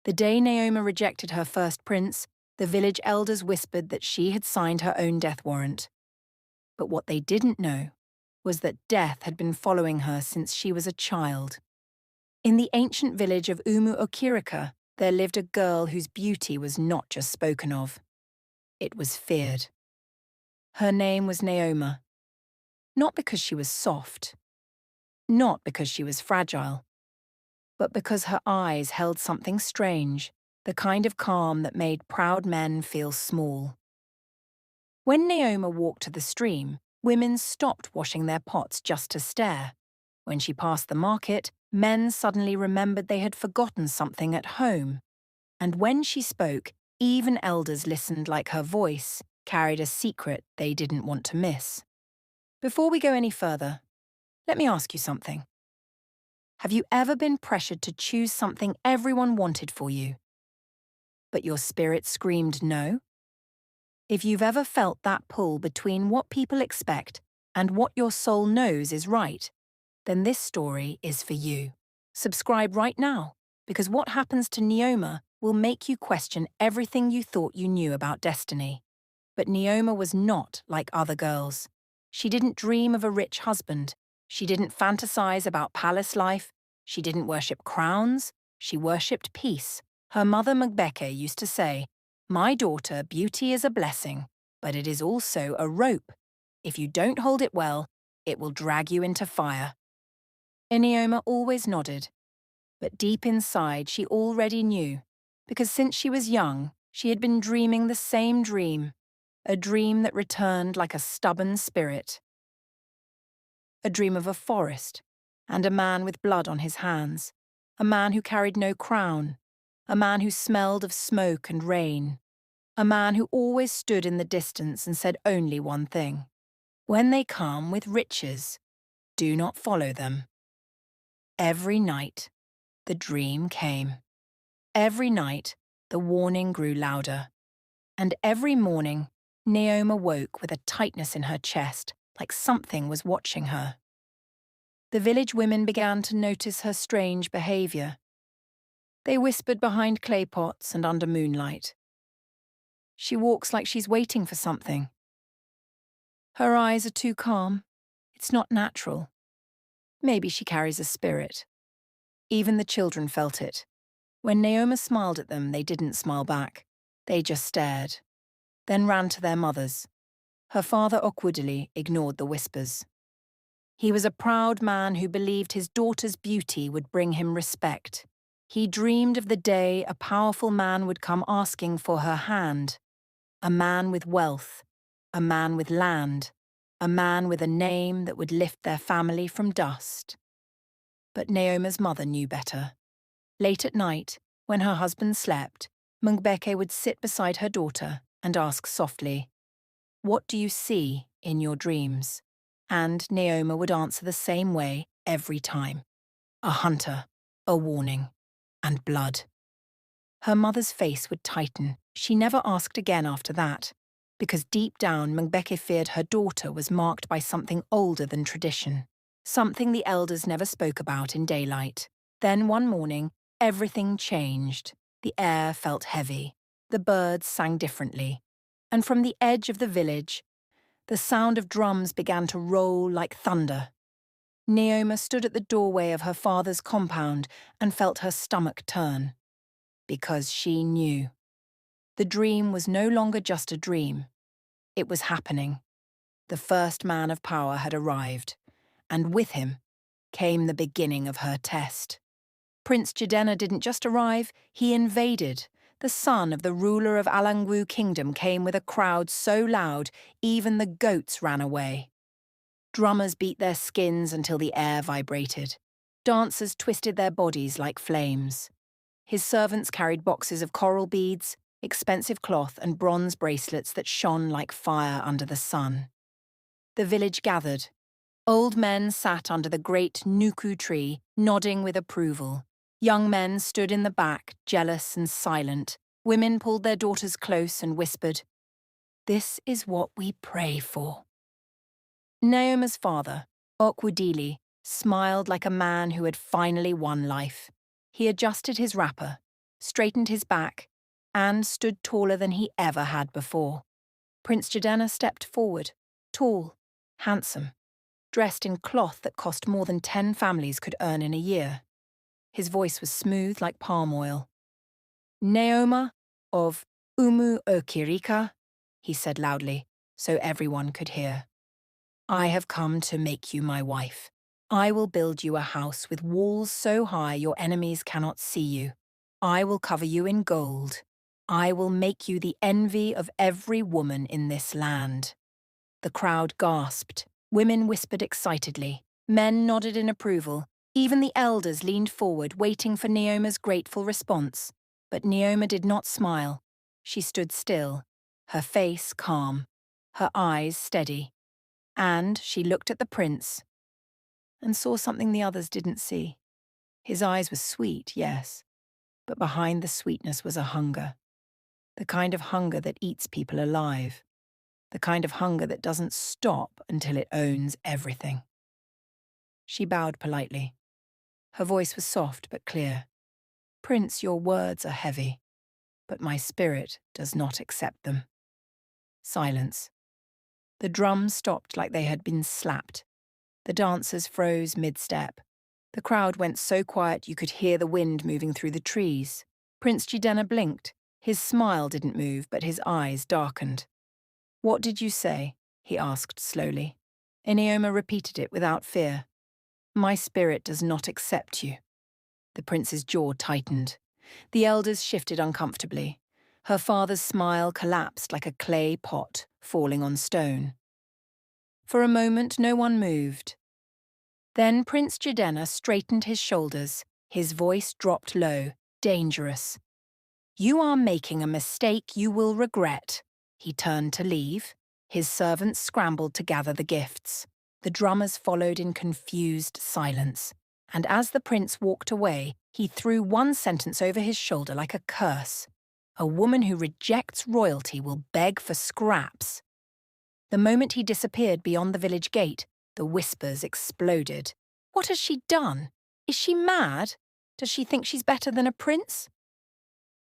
The day Nneoma rejected her first prince, the village elders whispered that she had signed her own death warrant. But what they didn't know was that death had been following her since she was a child. In the ancient village of Umu-Okirika, there lived a girl whose beauty was not just spoken of. It was feared. Her name was Nneoma. Not because she was soft, not because she was fragile, but because her eyes held something strange, the kind of calm that made proud men feel small. When Nneoma walked to the stream, women stopped washing their pots just to stare. When she passed the market, men suddenly remembered they had forgotten something at home. And when she spoke, even elders listened like her voice carried a secret they didn't want to miss. Before we go any further, let me ask you something. Have you ever been pressured to choose something everyone wanted for you, but your spirit screamed no? If you've ever felt that pull between what people expect and what your soul knows is right, then this story is for you. Subscribe right now, because what happens to Nneoma will make you question everything you thought you knew about destiny. But Nneoma was not like other girls. She didn't dream of a rich husband. She didn't fantasize about palace life. She didn't worship crowns. She worshipped peace. Her mother Mbeke used to say, "My daughter, beauty is a blessing, but it is also a rope. If you don't hold it well, it will drag you into fire." Nneoma always nodded, but deep inside she already knew, because since she was young, she had been dreaming the same dream, a dream that returned like a stubborn spirit. A dream of a forest, and a man with blood on his hands, a man who carried no crown, a man who smelled of smoke and rain, a man who always stood in the distance and said only one thing: "When they come with riches, do not follow them." Every night, the dream came. Every night, the warning grew louder. And every morning, Nneoma woke with a tightness in her chest, like something was watching her. The village women began to notice her strange behavior. They whispered behind clay pots and under moonlight. "She walks like she's waiting for something. Her eyes are too calm. It's not natural. Maybe she carries a spirit." Even the children felt it. When Nneoma smiled at them, they didn't smile back. They just stared, then ran to their mothers. Her father Okorie ignored the whispers. He was a proud man who believed his daughter's beauty would bring him respect. He dreamed of the day a powerful man would come asking for her hand. A man with wealth, a man with land, a man with a name that would lift their family from dust. But Nneoma's mother knew better. Late at night, when her husband slept, Mbeke would sit beside her daughter and ask softly, "What do you see in your dreams?" And Nneoma would answer the same way every time: a hunter, a warning, and blood. Her mother's face would tighten. She never asked again after that, because deep down Mbeke feared her daughter was marked by something older than tradition, something the elders never spoke about in daylight. Then one morning, everything changed. The air felt heavy. The birds sang differently. And from the edge of the village, the sound of drums began to roll like thunder. Nneoma stood at the doorway of her father's compound and felt her stomach turn. Because she knew. The dream was no longer just a dream. It was happening. The first man of power had arrived, and with him came the beginning of her test. Prince Jidenna didn't just arrive, he invaded. The son of the ruler of Alangwu Kingdom came with a crowd so loud, even the goats ran away. Drummers beat their skins until the air vibrated. Dancers twisted their bodies like flames. His servants carried boxes of coral beads, expensive cloth and bronze bracelets that shone like fire under the sun. The village gathered. Old men sat under the great nuku tree, nodding with approval. Young men stood in the back, jealous and silent. Women pulled their daughters close and whispered, "This is what we pray for." Nneoma's father, Okorie, smiled like a man who had finally won life. He adjusted his wrapper. straightened his back, and stood taller than he ever had before. Prince Jidenna stepped forward, tall, handsome, dressed in cloth that cost more than 10 families could earn in a year. His voice was smooth like palm oil. "Nneoma of Umu-Okirika," he said loudly, so everyone could hear. "I have come to make you my wife. I will build you a house with walls so high your enemies cannot see you. I will cover you in gold. I will make you the envy of every woman in this land." The crowd gasped. Women whispered excitedly. Men nodded in approval. Even the elders leaned forward, waiting for Nneoma's grateful response. But Nneoma did not smile. She stood still, her face calm, her eyes steady. And she looked at the prince and saw something the others didn't see. His eyes were sweet, yes, but behind the sweetness was a hunger. The kind of hunger that eats people alive. The kind of hunger that doesn't stop until it owns everything. She bowed politely. Her voice was soft but clear. "Prince, your words are heavy, but my spirit does not accept them." Silence. The drums stopped like they had been slapped. The dancers froze mid-step. The crowd went so quiet you could hear the wind moving through the trees. Prince Jidenna blinked. His smile didn't move, but his eyes darkened. "What did you say?" he asked slowly. Nneoma repeated it without fear. "My spirit does not accept you." The prince's jaw tightened. The elders shifted uncomfortably. Her father's smile collapsed like a clay pot falling on stone. For a moment, no one moved. Then Prince Jidenna straightened his shoulders. His voice dropped low, dangerous. "You are making a mistake you will regret." He turned to leave. His servants scrambled to gather the gifts. The drummers followed in confused silence. And as the prince walked away, he threw one sentence over his shoulder like a curse. "A woman who rejects royalty will beg for scraps." The moment he disappeared beyond the village gate, the whispers exploded. What has she done? Is she mad? Does she think she's better than a prince?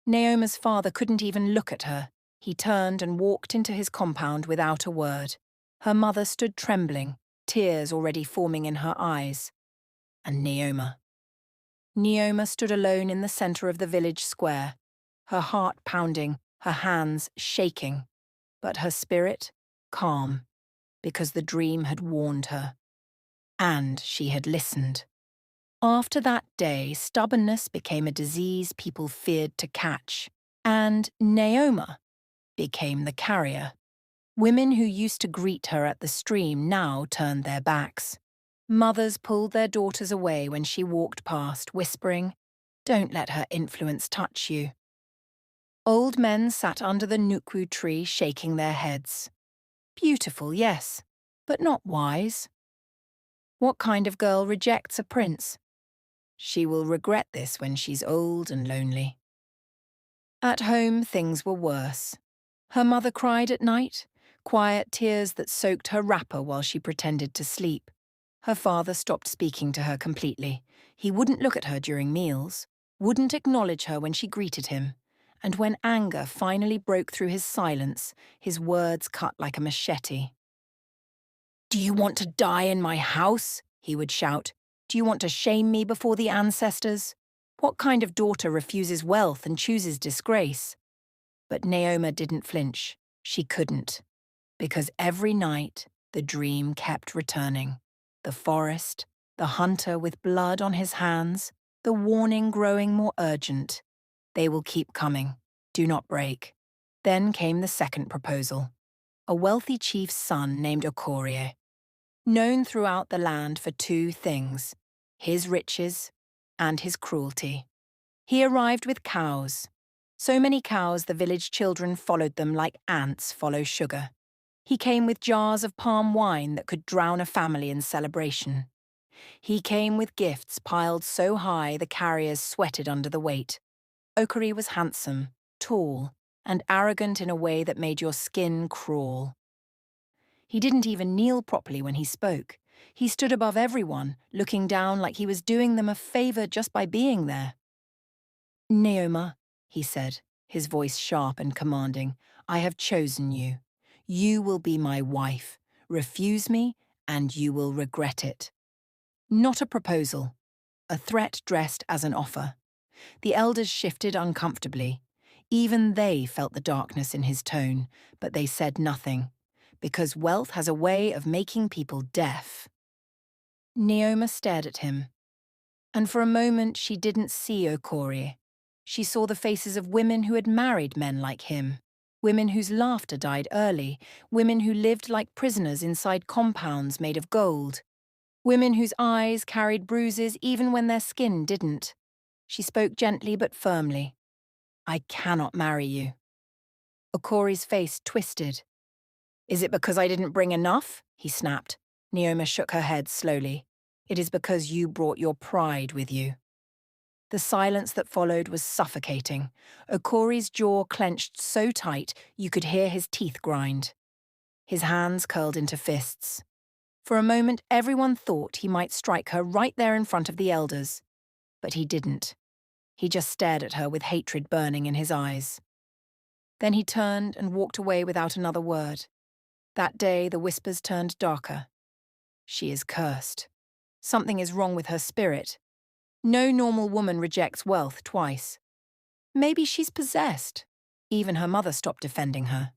Nneoma's father couldn't even look at her. He turned and walked into his compound without a word. Her mother stood trembling, tears already forming in her eyes. And Nneoma. Nneoma stood alone in the centre of the village square, her heart pounding, her hands shaking, but her spirit calm, because the dream had warned her. And she had listened. After that day, stubbornness became a disease people feared to catch, and Nneoma became the carrier. Women who used to greet her at the stream now turned their backs. Mothers pulled their daughters away when she walked past, whispering, "Don't let her influence touch you." Old men sat under the nukwu tree shaking their heads. Beautiful, yes, but not wise. What kind of girl rejects a prince? She will regret this when she's old and lonely. At home, things were worse. Her mother cried at night, quiet tears that soaked her wrapper while she pretended to sleep. Her father stopped speaking to her completely. He wouldn't look at her during meals, wouldn't acknowledge her when she greeted him. And when anger finally broke through his silence, his words cut like a machete. "Do you want to die in my house?" he would shout. "Do you want to shame me before the ancestors? What kind of daughter refuses wealth and chooses disgrace?" But Nneoma didn't flinch. She couldn't. Because every night, the dream kept returning. The forest, the hunter with blood on his hands, the warning growing more urgent. They will keep coming. Do not break. Then came the second proposal. A wealthy chief's son named Okorie, known throughout the land for two things, his riches and his cruelty. He arrived with cows. So many cows the village children followed them like ants follow sugar. He came with jars of palm wine that could drown a family in celebration. He came with gifts piled so high the carriers sweated under the weight. Okorie was handsome, tall, and arrogant in a way that made your skin crawl. He didn't even kneel properly when he spoke. He stood above everyone, looking down like he was doing them a favor just by being there. "Nneoma, he said, his voice sharp and commanding. "I have chosen you. You will be my wife. Refuse me, and you will regret it." Not a proposal, a threat dressed as an offer. The elders shifted uncomfortably. Even they felt the darkness in his tone, but they said nothing, because wealth has a way of making people deaf. Nneoma stared at him, and for a moment she didn't see Okorie. She saw the faces of women who had married men like him, women whose laughter died early, women who lived like prisoners inside compounds made of gold, women whose eyes carried bruises even when their skin didn't. She spoke gently but firmly. "I cannot marry you." Okorie's face twisted. "Is it because I didn't bring enough?" he snapped. Nneoma shook her head slowly. "It is because you brought your pride with you." The silence that followed was suffocating. Okorie's jaw clenched so tight you could hear his teeth grind. His hands curled into fists. For a moment, everyone thought he might strike her right there in front of the elders. But he didn't. He just stared at her with hatred burning in his eyes. Then he turned and walked away without another word. That day, the whispers turned darker. She is cursed. Something is wrong with her spirit. No normal woman rejects wealth twice. Maybe she's possessed. Even her mother stopped defending her.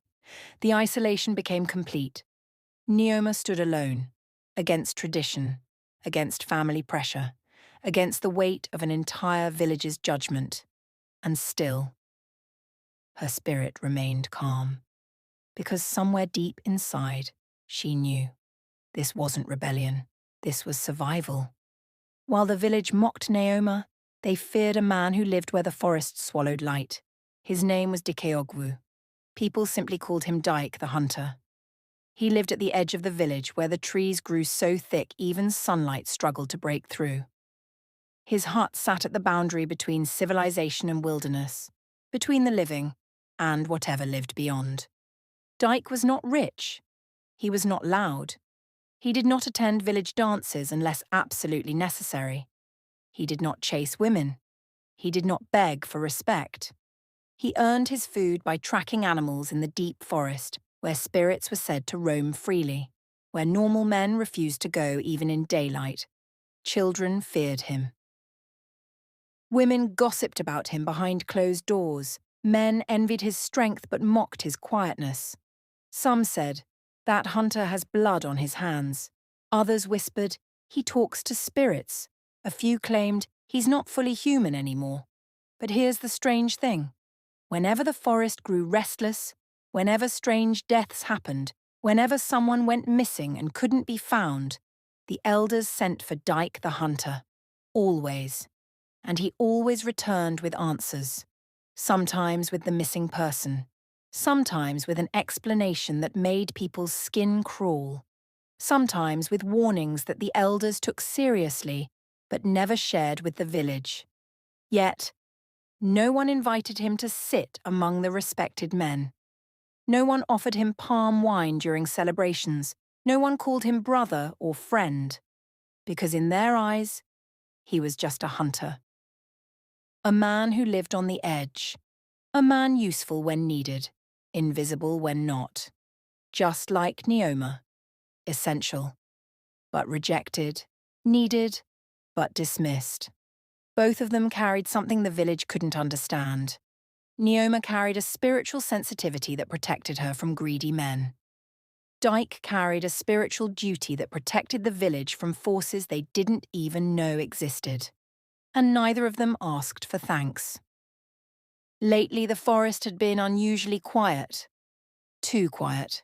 The isolation became complete. Nneoma stood alone, against tradition, against family pressure, against the weight of an entire village's judgment. And still, her spirit remained calm. Because somewhere deep inside, she knew. This wasn't rebellion. This was survival. While the village mocked Nneoma, they feared a man who lived where the forest swallowed light. His name was Dike. People simply called him Dike the Hunter. He lived at the edge of the village where the trees grew so thick even sunlight struggled to break through. His hut sat at the boundary between civilization and wilderness, between the living and whatever lived beyond. Dike was not rich. He was not loud. He did not attend village dances unless absolutely necessary. He did not chase women. He did not beg for respect. He earned his food by tracking animals in the deep forest, where spirits were said to roam freely, where normal men refused to go even in daylight. Children feared him. Women gossiped about him behind closed doors. Men envied his strength but mocked his quietness. Some said, "That hunter has blood on his hands." Others whispered, "He talks to spirits." A few claimed, "He's not fully human anymore." But here's the strange thing. Whenever the forest grew restless, whenever strange deaths happened, whenever someone went missing and couldn't be found, the elders sent for Dike the Hunter. Always. And he always returned with answers. Sometimes with the missing person. Sometimes with an explanation that made people's skin crawl. Sometimes with warnings that the elders took seriously, but never shared with the village. Yet, no one invited him to sit among the respected men. No one offered him palm wine during celebrations. No one called him brother or friend. Because in their eyes, he was just a hunter. A man who lived on the edge. A man useful when needed, invisible when not. Just like Nneoma. Essential, but rejected. Needed, but dismissed. Both of them carried something the village couldn't understand. Nneoma carried a spiritual sensitivity that protected her from greedy men. Dike carried a spiritual duty that protected the village from forces they didn't even know existed. And neither of them asked for thanks. Lately, the forest had been unusually quiet. Too quiet.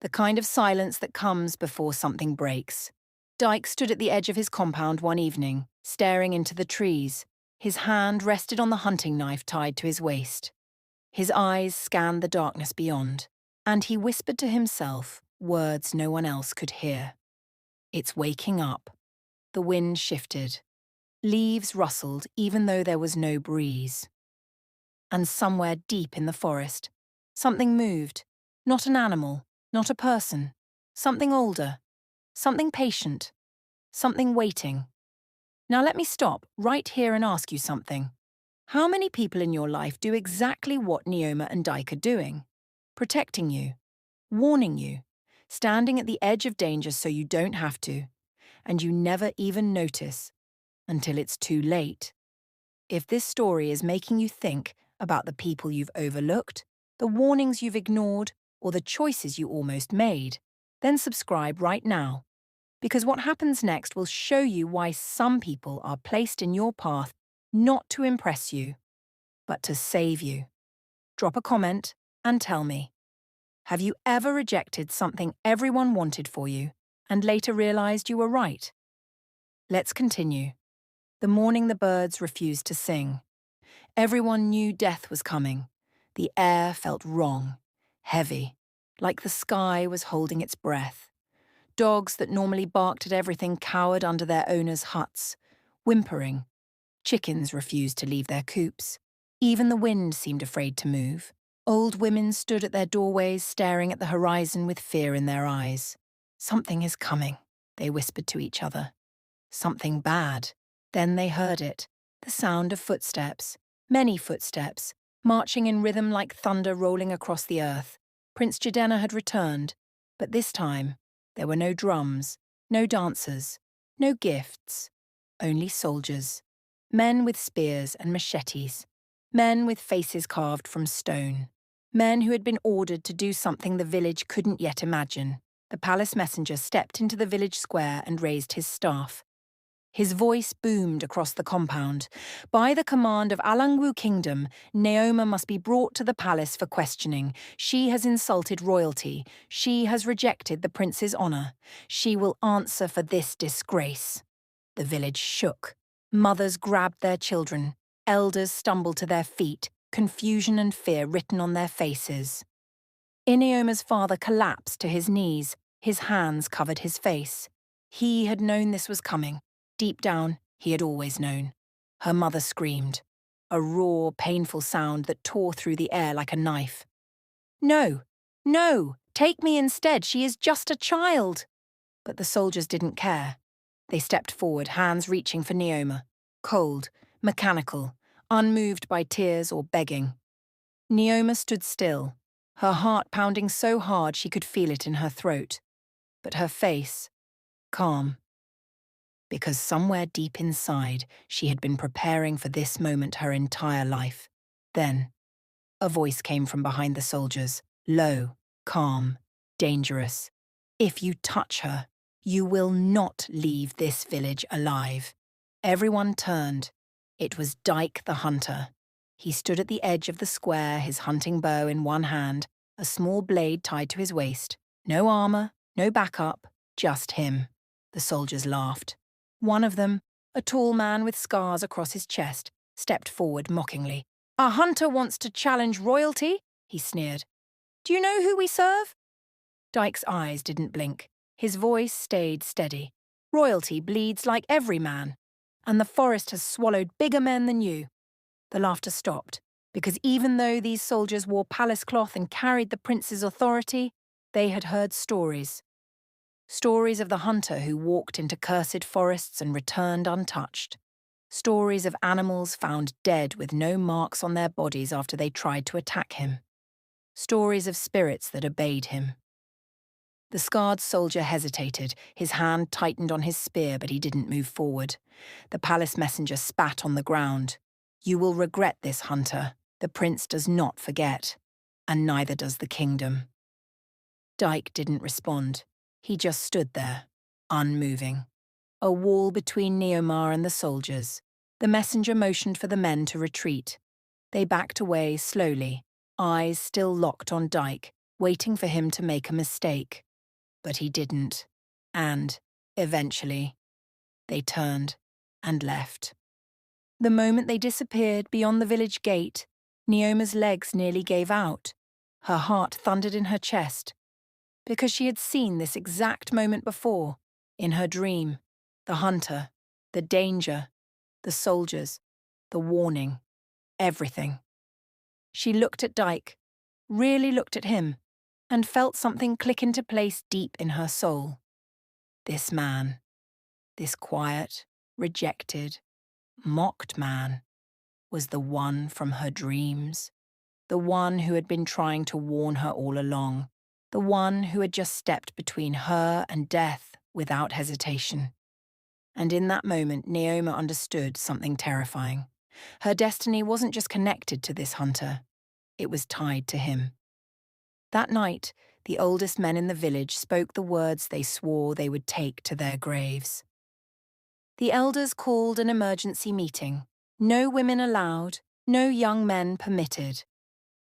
The kind of silence that comes before something breaks. Dike stood at the edge of his compound one evening, staring into the trees. His hand rested on the hunting knife tied to his waist. His eyes scanned the darkness beyond, and he whispered to himself words no one else could hear. "It's waking up." The wind shifted. Leaves rustled even though there was no breeze. And somewhere deep in the forest, something moved. Not an animal, not a person. Something older. Something patient. Something waiting. Now let me stop right here and ask you something. How many people in your life do exactly what Nneoma and Dike are doing? Protecting you, warning you, standing at the edge of danger so you don't have to, and you never even notice until it's too late. If this story is making you think about the people you've overlooked, the warnings you've ignored, or the choices you almost made, then subscribe right now. Because what happens next will show you why some people are placed in your path not to impress you, but to save you. Drop a comment and tell me. Have you ever rejected something everyone wanted for you and later realized you were right? Let's continue. The morning the birds refused to sing. Everyone knew death was coming. The air felt wrong, heavy, like the sky was holding its breath. Dogs that normally barked at everything cowered under their owners' huts, whimpering. Chickens refused to leave their coops. Even the wind seemed afraid to move. Old women stood at their doorways staring at the horizon with fear in their eyes. Something is coming, they whispered to each other. Something bad. Then they heard it, the sound of footsteps, many footsteps, marching in rhythm like thunder rolling across the earth. Prince Jidenna had returned, but this time there were no drums, no dancers, no gifts, only soldiers. Men with spears and machetes, men with faces carved from stone, men who had been ordered to do something the village couldn't yet imagine. The palace messenger stepped into the village square and raised his staff. His voice boomed across the compound. By the command of Alangwu Kingdom, Nneoma must be brought to the palace for questioning. She has insulted royalty. She has rejected the prince's honour. She will answer for this disgrace. The village shook. Mothers grabbed their children. Elders stumbled to their feet, confusion and fear written on their faces. Nneoma's father collapsed to his knees. His hands covered his face. He had known this was coming. Deep down, he had always known. Her mother screamed, a raw, painful sound that tore through the air like a knife. "No, no, take me instead, she is just a child." But the soldiers didn't care. They stepped forward, hands reaching for Nneoma, cold, mechanical, unmoved by tears or begging. Nneoma stood still, her heart pounding so hard she could feel it in her throat, but her face, calm. Because somewhere deep inside, she had been preparing for this moment her entire life. Then, a voice came from behind the soldiers, low, calm, dangerous. "If you touch her, you will not leave this village alive." Everyone turned. It was Dike the Hunter. He stood at the edge of the square, his hunting bow in one hand, a small blade tied to his waist. No armor, no backup, just him. The soldiers laughed. One of them, a tall man with scars across his chest, stepped forward mockingly. "A hunter wants to challenge royalty?" he sneered. "Do you know who we serve?" Dike's eyes didn't blink. His voice stayed steady. "Royalty bleeds like every man, and the forest has swallowed bigger men than you." The laughter stopped, because even though these soldiers wore palace cloth and carried the prince's authority, they had heard stories. Stories of the hunter who walked into cursed forests and returned untouched. Stories of animals found dead with no marks on their bodies after they tried to attack him. Stories of spirits that obeyed him. The scarred soldier hesitated, his hand tightened on his spear, but he didn't move forward. The palace messenger spat on the ground. "You will regret this, hunter. The prince does not forget, and neither does the kingdom." Dike didn't respond. He just stood there, unmoving. A wall between Nneoma and the soldiers. The messenger motioned for the men to retreat. They backed away slowly, eyes still locked on Dike, waiting for him to make a mistake. But he didn't. And, eventually, they turned and left. The moment they disappeared beyond the village gate, Nneoma's legs nearly gave out. Her heart thundered in her chest. Because she had seen this exact moment before, in her dream. The hunter, the danger, the soldiers, the warning, everything. She looked at Dike, really looked at him, and felt something click into place deep in her soul. This man, this quiet, rejected, mocked man, was the one from her dreams, the one who had been trying to warn her all along, the one who had just stepped between her and death without hesitation. And in that moment, Nneoma understood something terrifying. Her destiny wasn't just connected to this hunter, it was tied to him. That night, the oldest men in the village spoke the words they swore they would take to their graves. The elders called an emergency meeting. No women allowed, no young men permitted.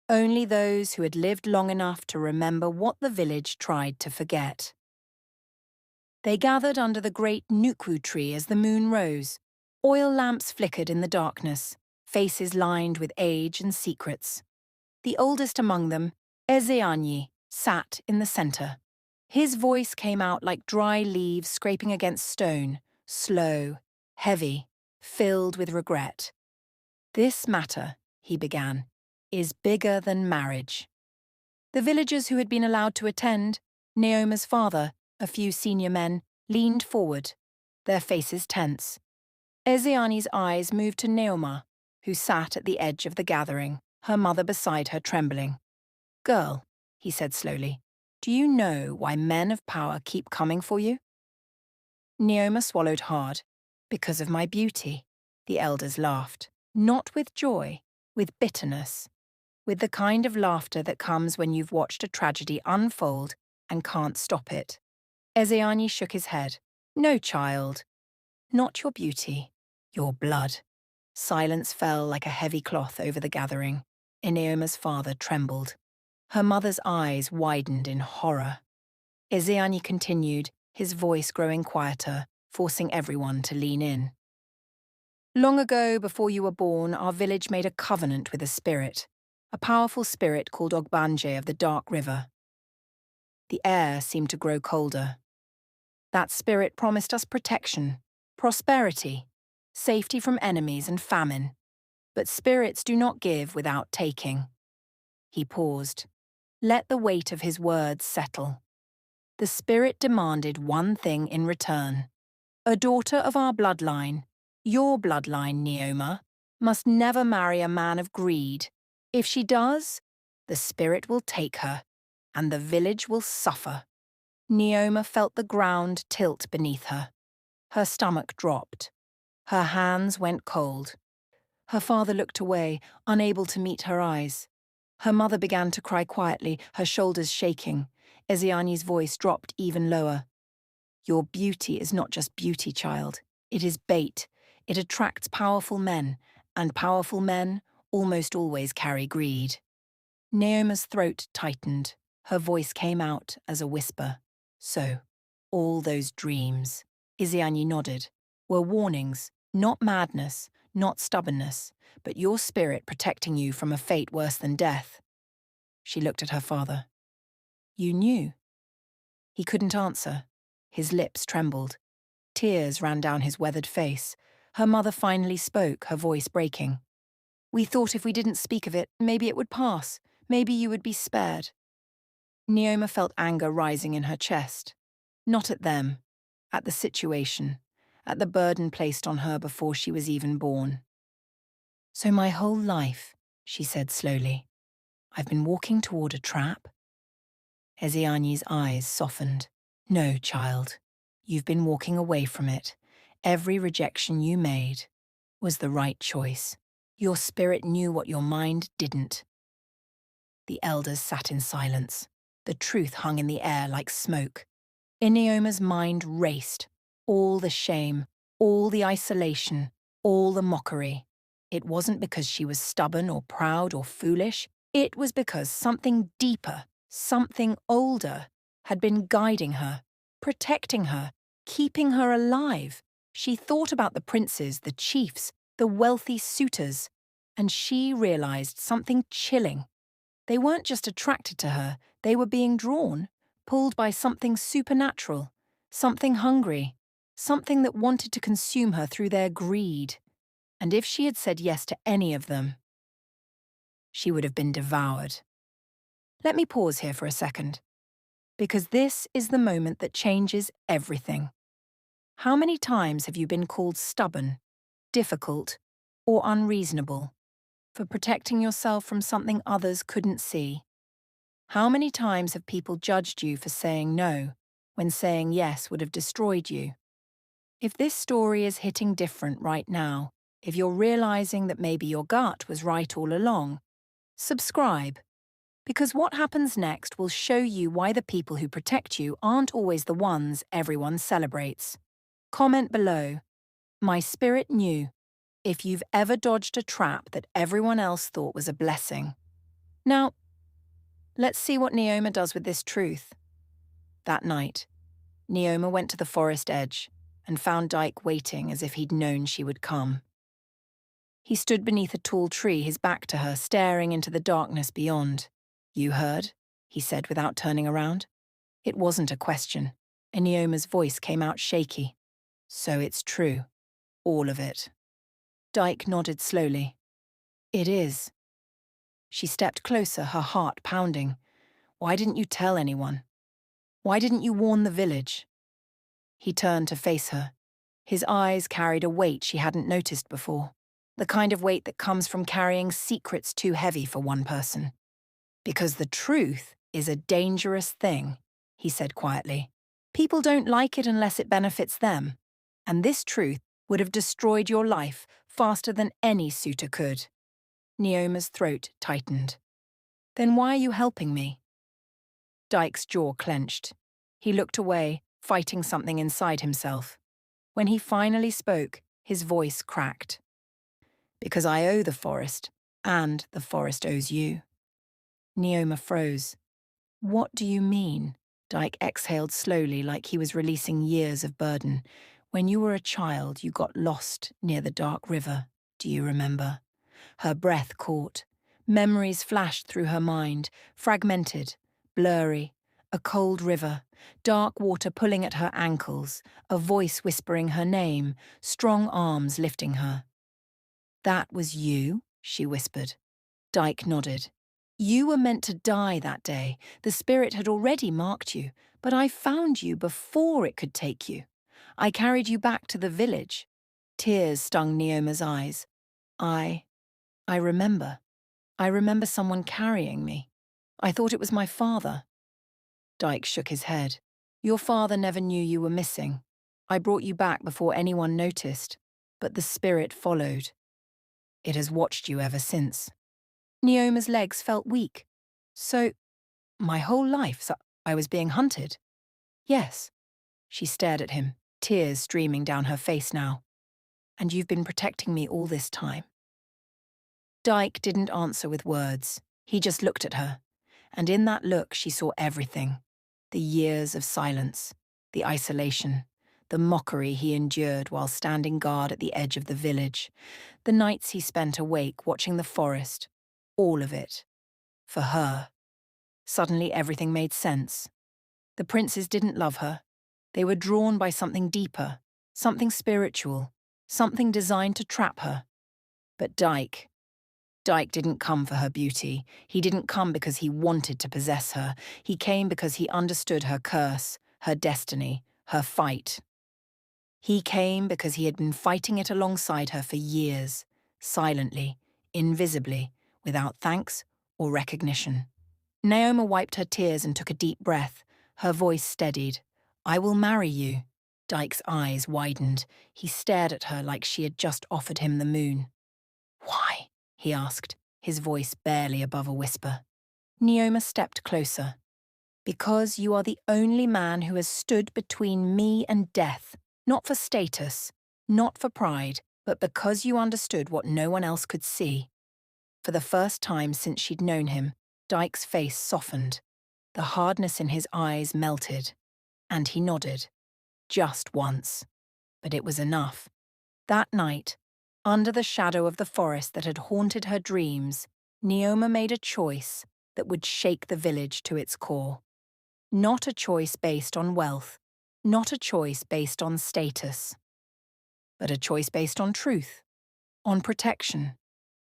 Only those who had lived long enough to remember what the village tried to forget. They gathered under the great Nukwu tree as the moon rose. Oil lamps flickered in the darkness, faces lined with age and secrets. The oldest among them, Ezeanyi, sat in the center. His voice came out like dry leaves scraping against stone, slow, heavy, filled with regret. "This matter," he began, "is bigger than marriage." The villagers who had been allowed to attend, Nneoma's father, a few senior men, leaned forward, their faces tense. Ezeani's eyes moved to Nneoma, who sat at the edge of the gathering, her mother beside her trembling. "Girl," he said slowly, "do you know why men of power keep coming for you?" Nneoma swallowed hard. "Because of my beauty," the elders laughed. Not with joy, with bitterness. With the kind of laughter that comes when you've watched a tragedy unfold and can't stop it. Ezeani shook his head. "No, child. Not your beauty. Your blood." Silence fell like a heavy cloth over the gathering. Nneoma's father trembled. Her mother's eyes widened in horror. Ezeani continued, his voice growing quieter, forcing everyone to lean in. "Long ago, before you were born, our village made a covenant with a spirit, a powerful spirit called Ogbanje of the Dark River." The air seemed to grow colder. "That spirit promised us protection, prosperity, safety from enemies and famine. But spirits do not give without taking." He paused. Let the weight of his words settle. The spirit demanded one thing in return. "A daughter of our bloodline, your bloodline, Nneoma, must never marry a man of greed. If she does, the spirit will take her, and the village will suffer." Nneoma felt the ground tilt beneath her. Her stomach dropped. Her hands went cold. Her father looked away, unable to meet her eyes. Her mother began to cry quietly, her shoulders shaking. Ezeani's voice dropped even lower. "Your beauty is not just beauty, child. It is bait. It attracts powerful men, and powerful men almost always carry greed." Nneoma's throat tightened. Her voice came out as a whisper. "So, all those dreams," Ezeani nodded, "were warnings, not madness, not stubbornness, but your spirit protecting you from a fate worse than death." She looked at her father. "You knew?" He couldn't answer. His lips trembled. Tears ran down his weathered face. Her mother finally spoke, her voice breaking. "We thought if we didn't speak of it, maybe it would pass. Maybe you would be spared." Nneoma felt anger rising in her chest. Not at them, at the situation, at the burden placed on her before she was even born. "So my whole life," she said slowly, "I've been walking toward a trap?" Ezeani's eyes softened. "No, child. You've been walking away from it. Every rejection you made was the right choice. Your spirit knew what your mind didn't." The elders sat in silence. The truth hung in the air like smoke. Nneoma's mind raced. All the shame, all the isolation, all the mockery. It wasn't because she was stubborn or proud or foolish. It was because something deeper, something older, had been guiding her, protecting her, keeping her alive. She thought about the princes, the chiefs, the wealthy suitors, and she realized something chilling. They weren't just attracted to her, they were being drawn, pulled by something supernatural, something hungry, something that wanted to consume her through their greed. And if she had said yes to any of them, she would have been devoured. Let me pause here for a second, because this is the moment that changes everything. How many times have you been called stubborn, difficult, or unreasonable, for protecting yourself from something others couldn't see. How many times have people judged you for saying no, when saying yes would have destroyed you? If this story is hitting different right now, if you're realizing that maybe your gut was right all along, subscribe, because what happens next will show you why the people who protect you aren't always the ones everyone celebrates. Comment below, "My spirit knew," if you've ever dodged a trap that everyone else thought was a blessing. Now, let's see what Nneoma does with this truth. That night, Nneoma went to the forest edge and found Dike waiting as if he'd known she would come. He stood beneath a tall tree, his back to her, staring into the darkness beyond. "You heard?" he said without turning around. It wasn't a question, and Nneoma's voice came out shaky. "So it's true. All of it." Dike nodded slowly. "It is." She stepped closer, her heart pounding. "Why didn't you tell anyone? Why didn't you warn the village?" He turned to face her. His eyes carried a weight she hadn't noticed before, the kind of weight that comes from carrying secrets too heavy for one person. "Because the truth is a dangerous thing," he said quietly. "People don't like it unless it benefits them, and this truth would have destroyed your life faster than any suitor could." Nneoma's throat tightened. "Then why are you helping me?" Dike's jaw clenched. He looked away, fighting something inside himself. When he finally spoke, his voice cracked. "Because I owe the forest, and the forest owes you." Nneoma froze. "What do you mean?" Dike exhaled slowly, like he was releasing years of burden. "When you were a child, you got lost near the dark river. Do you remember?" Her breath caught. Memories flashed through her mind, fragmented, blurry. A cold river, dark water pulling at her ankles, a voice whispering her name, strong arms lifting her. "That was you?" she whispered. Dike nodded. "You were meant to die that day. The spirit had already marked you, but I found you before it could take you. I carried you back to the village." Tears stung Nneoma's eyes. I remember. I remember someone carrying me. I thought it was my father." Dike shook his head. "Your father never knew you were missing. I brought you back before anyone noticed, but the spirit followed. It has watched you ever since." Nneoma's legs felt weak. "So, my whole life, I was being hunted?" "Yes." She stared at him, tears streaming down her face now. "And you've been protecting me all this time?" Dike didn't answer with words. He just looked at her. And in that look she saw everything. The years of silence, the isolation, the mockery he endured while standing guard at the edge of the village, the nights he spent awake watching the forest, all of it. For her. Suddenly everything made sense. The princes didn't love her. They were drawn by something deeper, something spiritual, something designed to trap her. But Dike didn't come for her beauty. He didn't come because he wanted to possess her. He came because he understood her curse, her destiny, her fight. He came because he had been fighting it alongside her for years, silently, invisibly, without thanks or recognition. Nneoma wiped her tears and took a deep breath. Her voice steadied. "I will marry you." Dike's eyes widened. He stared at her like she had just offered him the moon. "Why?" he asked, his voice barely above a whisper. Nneoma stepped closer. "Because you are the only man who has stood between me and death, not for status, not for pride, but because you understood what no one else could see." For the first time since she'd known him, Dike's face softened. The hardness in his eyes melted, and he nodded. Just once. But it was enough. That night, under the shadow of the forest that had haunted her dreams, Nneoma made a choice that would shake the village to its core. Not a choice based on wealth, not a choice based on status, but a choice based on truth, on protection,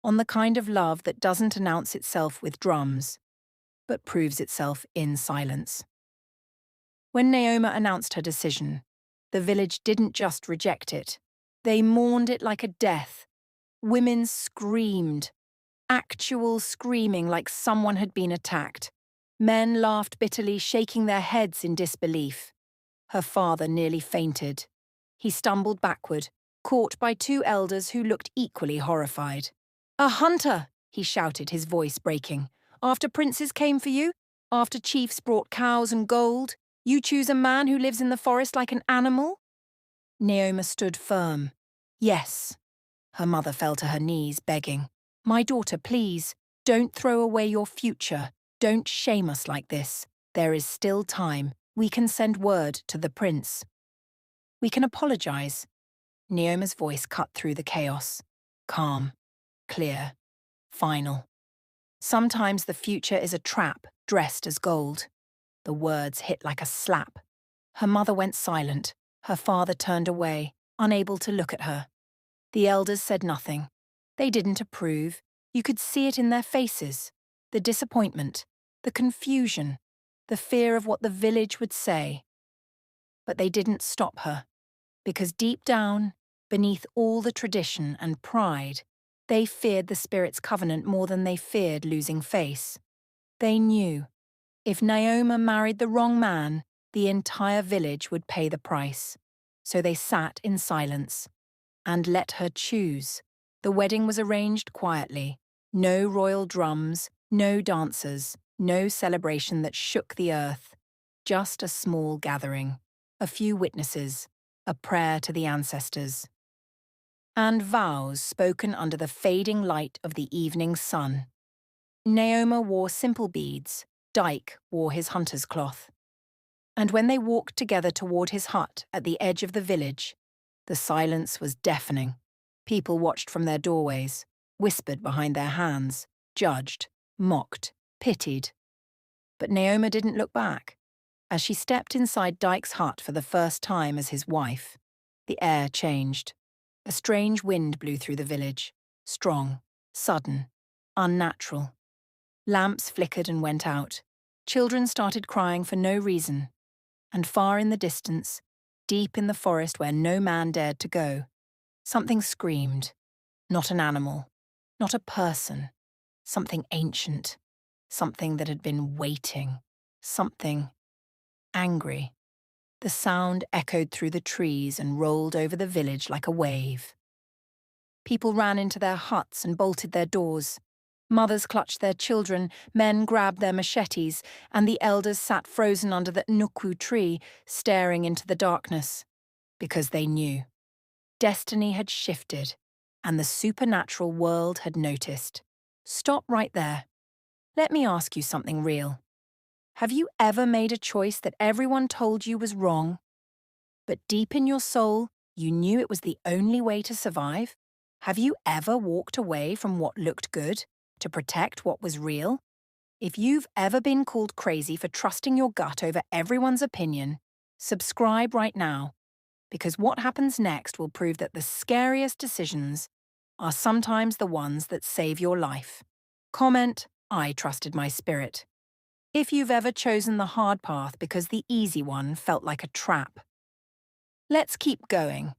on the kind of love that doesn't announce itself with drums, but proves itself in silence. When Nneoma announced her decision, the village didn't just reject it. They mourned it like a death. Women screamed, actual screaming like someone had been attacked. Men laughed bitterly, shaking their heads in disbelief. Her father nearly fainted. He stumbled backward, caught by two elders who looked equally horrified. "A hunter!" he shouted, his voice breaking. "After princes came for you? After chiefs brought cows and gold? You choose a man who lives in the forest like an animal?" Nneoma stood firm. "Yes." Her mother fell to her knees, begging. "My daughter, please, don't throw away your future. Don't shame us like this. There is still time. We can send word to the prince. We can apologize." Nneoma's voice cut through the chaos. Calm, clear, final. "Sometimes the future is a trap dressed as gold." The words hit like a slap. Her mother went silent. Her father turned away, unable to look at her. The elders said nothing. They didn't approve. You could see it in their faces. The disappointment, the confusion, the fear of what the village would say. But they didn't stop her, because deep down, beneath all the tradition and pride, they feared the spirit's covenant more than they feared losing face. They knew, if Nneoma married the wrong man, the entire village would pay the price. So they sat in silence and let her choose. The wedding was arranged quietly. No royal drums, no dancers, no celebration that shook the earth. Just a small gathering, a few witnesses, a prayer to the ancestors. And vows spoken under the fading light of the evening sun. Nneoma wore simple beads. Dike wore his hunter's cloth. And when they walked together toward his hut at the edge of the village, the silence was deafening. People watched from their doorways, whispered behind their hands, judged, mocked, pitied. But Nneoma didn't look back. As she stepped inside Dike's hut for the first time as his wife, the air changed. A strange wind blew through the village, strong, sudden, unnatural. Lamps flickered and went out. Children started crying for no reason. And far in the distance, deep in the forest where no man dared to go, something screamed. Not an animal, not a person, something ancient, something that had been waiting, something angry. The sound echoed through the trees and rolled over the village like a wave. People ran into their huts and bolted their doors. Mothers clutched their children, men grabbed their machetes, and the elders sat frozen under the Nuku tree, staring into the darkness. Because they knew. Destiny had shifted, and the supernatural world had noticed. Stop right there. Let me ask you something real. Have you ever made a choice that everyone told you was wrong, but deep in your soul, you knew it was the only way to survive? Have you ever walked away from what looked good to protect what was real? If you've ever been called crazy for trusting your gut over everyone's opinion, subscribe right now, because what happens next will prove that the scariest decisions are sometimes the ones that save your life. Comment, "I trusted my spirit," if you've ever chosen the hard path because the easy one felt like a trap. Let's keep going.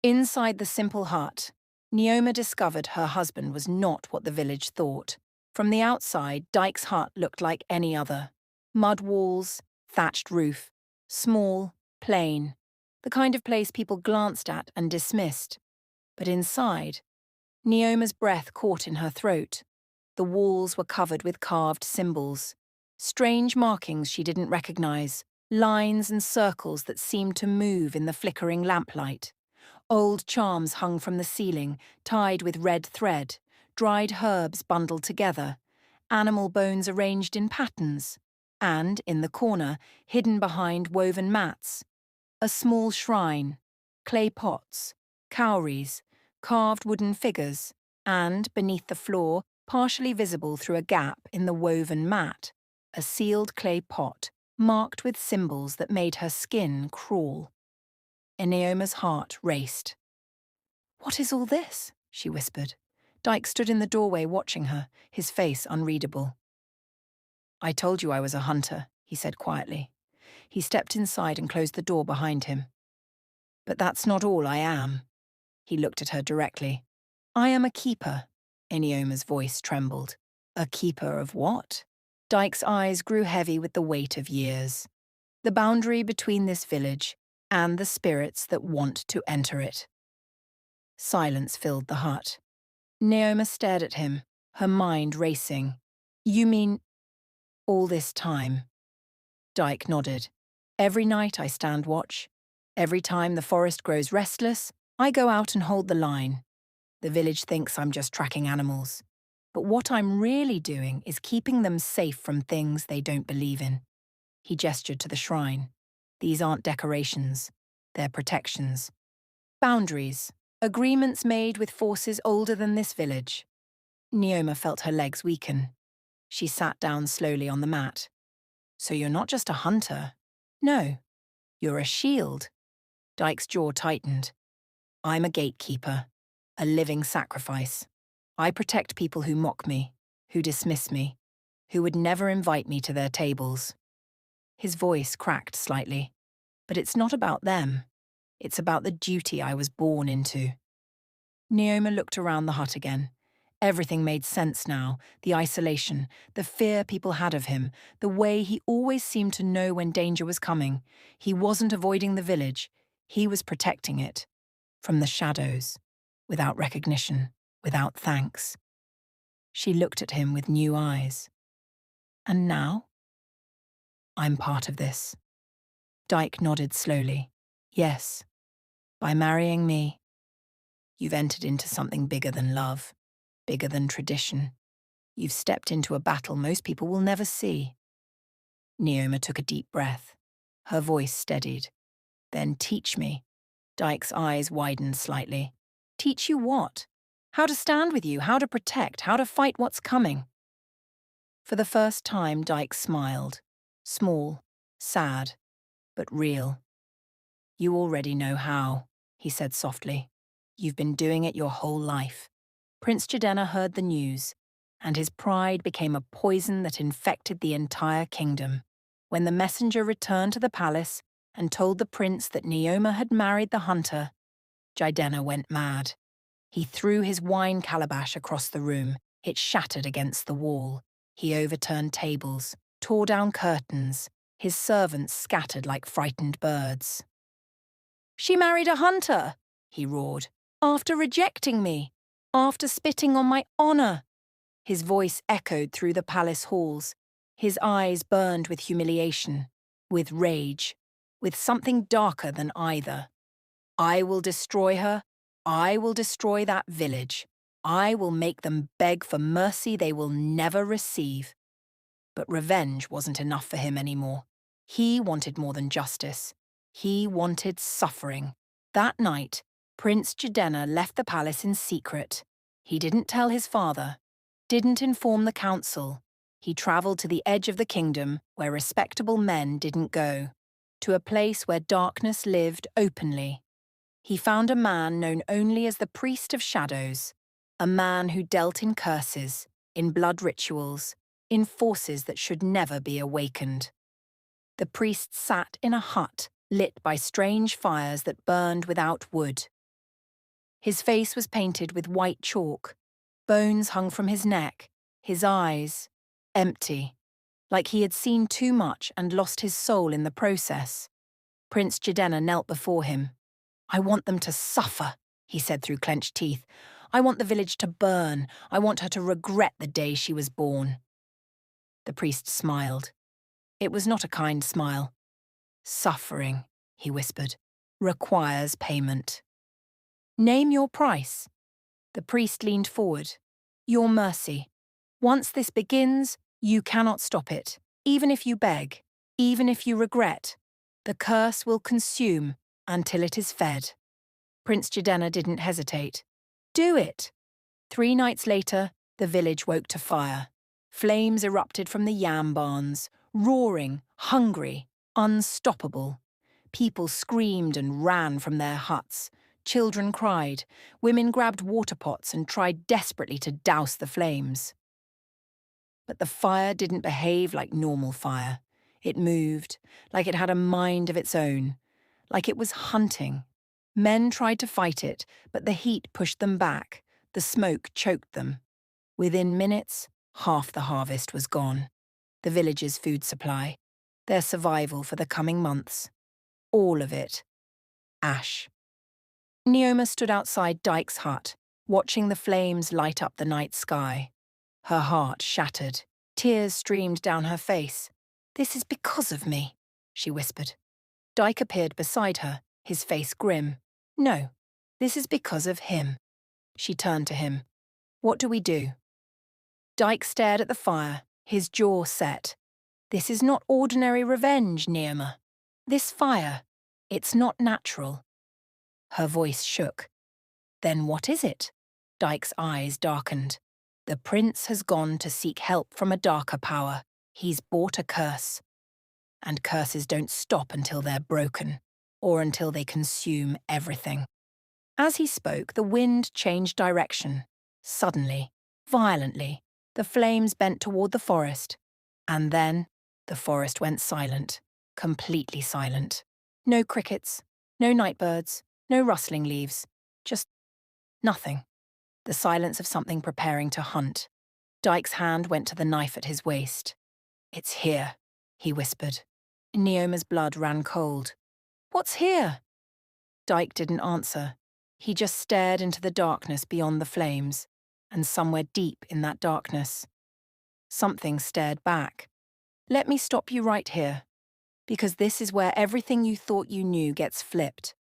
Inside the simple hut, Nneoma discovered her husband was not what the village thought. From the outside, Dike's hut looked like any other. Mud walls, thatched roof, small, plain, the kind of place people glanced at and dismissed. But inside, Nneoma's breath caught in her throat. The walls were covered with carved symbols, strange markings she didn't recognize, lines and circles that seemed to move in the flickering lamplight. Old charms hung from the ceiling, tied with red thread, dried herbs bundled together, animal bones arranged in patterns, and, in the corner, hidden behind woven mats, a small shrine, clay pots, cowries, carved wooden figures, and, beneath the floor, partially visible through a gap in the woven mat, a sealed clay pot, marked with symbols that made her skin crawl. Nneoma's heart raced. "What is all this?" she whispered. Dike stood in the doorway watching her, his face unreadable. "I told you I was a hunter," he said quietly. He stepped inside and closed the door behind him. "But that's not all I am." He looked at her directly. I am a keeper. Nneoma's voice trembled. A keeper of what? Dike's eyes grew heavy with the weight of years. The boundary between this village and the spirits that want to enter it. Silence filled the hut. Nneoma stared at him, her mind racing. You mean all this time? Dike nodded. Every night I stand watch. Every time the forest grows restless, I go out and hold the line. The village thinks I'm just tracking animals. But what I'm really doing is keeping them safe from things they don't believe in. He gestured to the shrine. These aren't decorations. They're protections. Boundaries. Agreements made with forces older than this village. Nneoma felt her legs weaken. She sat down slowly on the mat. So you're not just a hunter. No, you're a shield. Dike's jaw tightened. I'm a gatekeeper, a living sacrifice. I protect people who mock me, who dismiss me, who would never invite me to their tables. His voice cracked slightly. But it's not about them. It's about the duty I was born into. Nneoma looked around the hut again. Everything made sense now, the isolation, the fear people had of him, the way he always seemed to know when danger was coming. He wasn't avoiding the village, he was protecting it. From the shadows, without recognition, without thanks. She looked at him with new eyes. And now? I'm part of this. Dike nodded slowly. Yes, by marrying me, you've entered into something bigger than love, bigger than tradition. You've stepped into a battle most people will never see. Nneoma took a deep breath. Her voice steadied. Then teach me. Dike's eyes widened slightly. Teach you what? How to stand with you, how to protect, how to fight what's coming. For the first time, Dike smiled. Small, sad, but real. You already know how, he said softly. You've been doing it your whole life. Prince Jidenna heard the news, and his pride became a poison that infected the entire kingdom. When the messenger returned to the palace and told the prince that Nneoma had married the hunter, Jidenna went mad. He threw his wine calabash across the room. It shattered against the wall. He overturned tables, tore down curtains. His servants scattered like frightened birds. She married a hunter, he roared, after rejecting me, after spitting on my honor. His voice echoed through the palace halls. His eyes burned with humiliation, with rage, with something darker than either. I will destroy her. I will destroy that village. I will make them beg for mercy they will never receive. But revenge wasn't enough for him anymore. He wanted more than justice. He wanted suffering. That night, Prince Jidenna left the palace in secret. He didn't tell his father, didn't inform the council. He travelled to the edge of the kingdom where respectable men didn't go, to a place where darkness lived openly. He found a man known only as the Priest of Shadows, a man who dealt in curses, in blood rituals, in forces that should never be awakened. The priest sat in a hut lit by strange fires that burned without wood. His face was painted with white chalk. Bones hung from his neck, his eyes empty, like he had seen too much and lost his soul in the process. Prince Jidenna knelt before him. I want them to suffer, he said through clenched teeth. I want the village to burn. I want her to regret the day she was born. The priest smiled. It was not a kind smile. Suffering, he whispered, requires payment. Name your price. The priest leaned forward. Your mercy. Once this begins, you cannot stop it. Even if you beg, even if you regret, the curse will consume until it is fed. Prince Jidenna didn't hesitate. Do it. 3 nights later, the village woke to fire. Flames erupted from the yam barns, roaring, hungry, unstoppable. People screamed and ran from their huts. Children cried. Women grabbed water pots and tried desperately to douse the flames. But the fire didn't behave like normal fire. It moved, like it had a mind of its own, like it was hunting. Men tried to fight it, but the heat pushed them back. The smoke choked them. Within minutes, half the harvest was gone. The village's food supply, their survival for the coming months. All of it. Ash. Nneoma stood outside Dike's hut, watching the flames light up the night sky. Her heart shattered. Tears streamed down her face. "This is because of me," she whispered. Dike appeared beside her, his face grim. "No, this is because of him." She turned to him. "What do we do?" Dike stared at the fire, his jaw set. "This is not ordinary revenge, Nneoma. This fire, it's not natural." Her voice shook. "Then what is it?" Dike's eyes darkened. "The prince has gone to seek help from a darker power. He's bought a curse. And curses don't stop until they're broken, or until they consume everything." As he spoke, the wind changed direction. Suddenly, violently, the flames bent toward the forest. And then, the forest went silent, completely silent. No crickets, no nightbirds, no rustling leaves, just nothing. The silence of something preparing to hunt. Dike's hand went to the knife at his waist. "It's here," he whispered. Nneoma's blood ran cold. "What's here?" Dike didn't answer. He just stared into the darkness beyond the flames, and somewhere deep in that darkness, something stared back. "Let me stop you right here, because this is where everything you thought you knew gets flipped.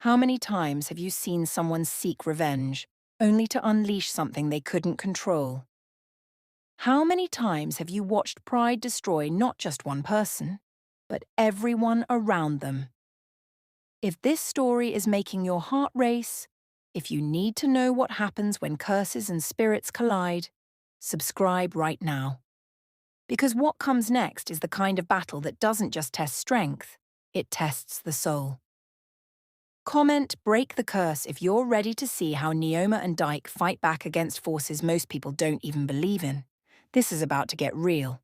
How many times have you seen someone seek revenge, only to unleash something they couldn't control? How many times have you watched pride destroy not just one person, but everyone around them? If this story is making your heart race, if you need to know what happens when curses and spirits collide, subscribe right now. Because what comes next is the kind of battle that doesn't just test strength, it tests the soul. Comment "Break the Curse" if you're ready to see how Nneoma and Dike fight back against forces most people don't even believe in. This is about to get real.